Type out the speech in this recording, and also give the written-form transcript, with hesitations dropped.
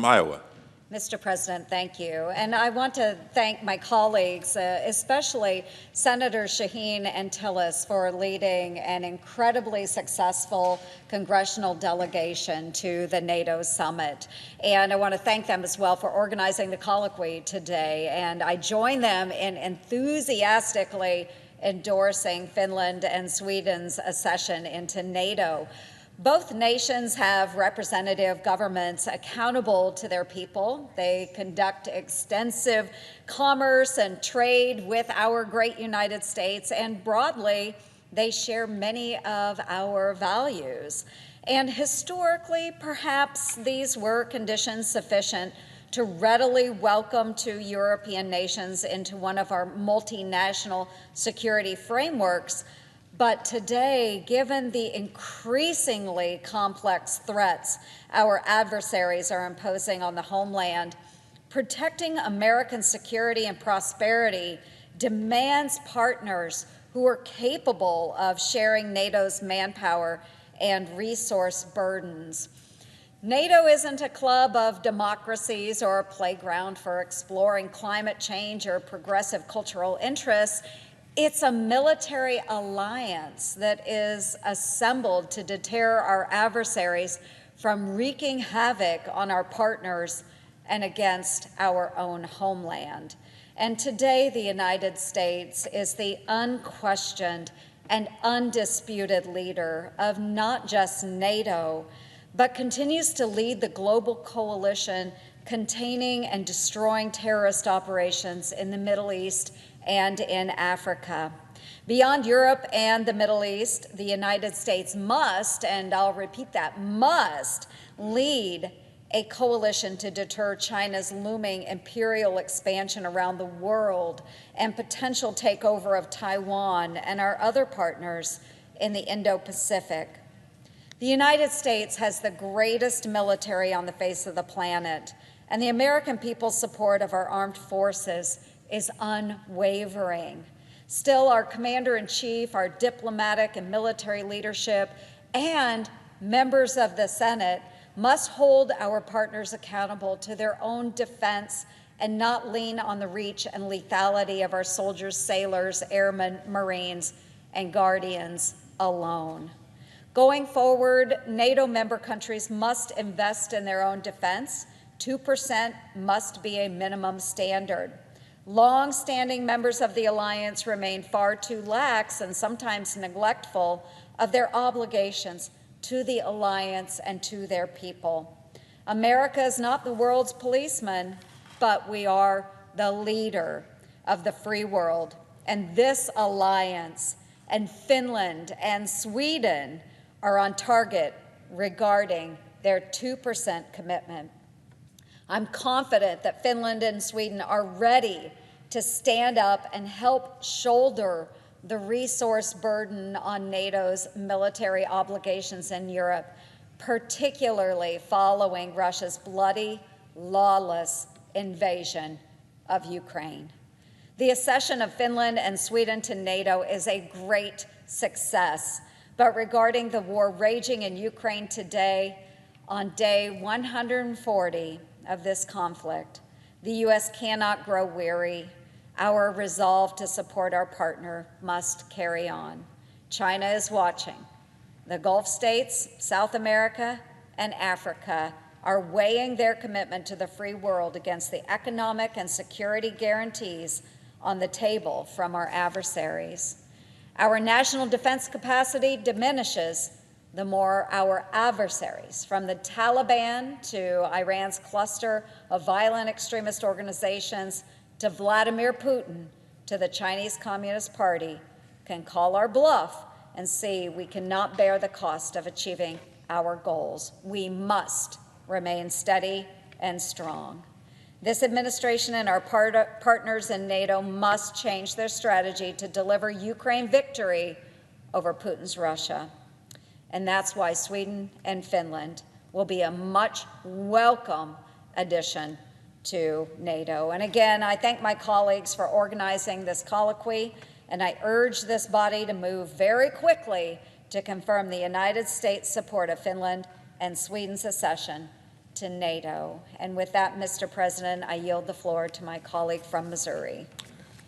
from Iowa. Mr. President, thank you. And I want to thank my colleagues, especially Senator Shaheen and Tillis, for leading an incredibly successful congressional delegation to the NATO summit. And I want to thank them as well for organizing the colloquy today. And I join them in enthusiastically endorsing Finland and Sweden's accession into NATO. Both nations have representative governments accountable to their people. They conduct extensive commerce and trade with our great United States, and broadly, they share many of our values. And historically, perhaps these were conditions sufficient to readily welcome two European nations into one of our multinational security frameworks. But today, given the increasingly complex threats our adversaries are imposing on the homeland, protecting American security and prosperity demands partners who are capable of sharing NATO's manpower and resource burdens. NATO isn't a club of democracies or a playground for exploring climate change or progressive cultural interests. It's a military alliance that is assembled to deter our adversaries from wreaking havoc on our partners and against our own homeland. And today, the United States is the unquestioned and undisputed leader of not just NATO, but continues to lead the global coalition containing and destroying terrorist operations in the Middle East and in Africa. Beyond Europe and the Middle East, the United States must, and I'll repeat that, must lead a coalition to deter China's looming imperial expansion around the world and potential takeover of Taiwan and our other partners in the Indo-Pacific. The United States has the greatest military on the face of the planet, and the American people's support of our armed forces is unwavering. Still, our commander-in-chief, our diplomatic and military leadership, and members of the Senate must hold our partners accountable to their own defense and not lean on the reach and lethality of our soldiers, sailors, airmen, Marines, and Guardians alone. Going forward, NATO member countries must invest in their own defense. 2% must be a minimum standard. Long-standing members of the alliance remain far too lax and sometimes neglectful of their obligations to the alliance and to their people. America is not the world's policeman, but we are the leader of the free world. And this alliance and Finland and Sweden are on target regarding their 2% commitment. I'm confident that Finland and Sweden are ready to stand up and help shoulder the resource burden on NATO's military obligations in Europe, particularly following Russia's bloody, lawless invasion of Ukraine. The accession of Finland and Sweden to NATO is a great success, but regarding the war raging in Ukraine today, on day 140 of this conflict, the U.S. cannot grow weary. Our resolve to support our partner must carry on. China is watching. The Gulf states, South America, and Africa are weighing their commitment to the free world against the economic and security guarantees on the table from our adversaries. Our national defense capacity diminishes the more our adversaries, from the Taliban to Iran's cluster of violent extremist organizations to Vladimir Putin to the Chinese Communist Party, can call our bluff and see we cannot bear the cost of achieving our goals. We must remain steady and strong. This administration and our partners in NATO must change their strategy to deliver Ukraine victory over Putin's Russia. And that's why Sweden and Finland will be a much welcome addition to NATO. And again, I thank my colleagues for organizing this colloquy, and I urge this body to move very quickly to confirm the United States' support of Finland and Sweden's accession to to NATO. And with that, Mr. President, I yield the floor to my colleague from Missouri.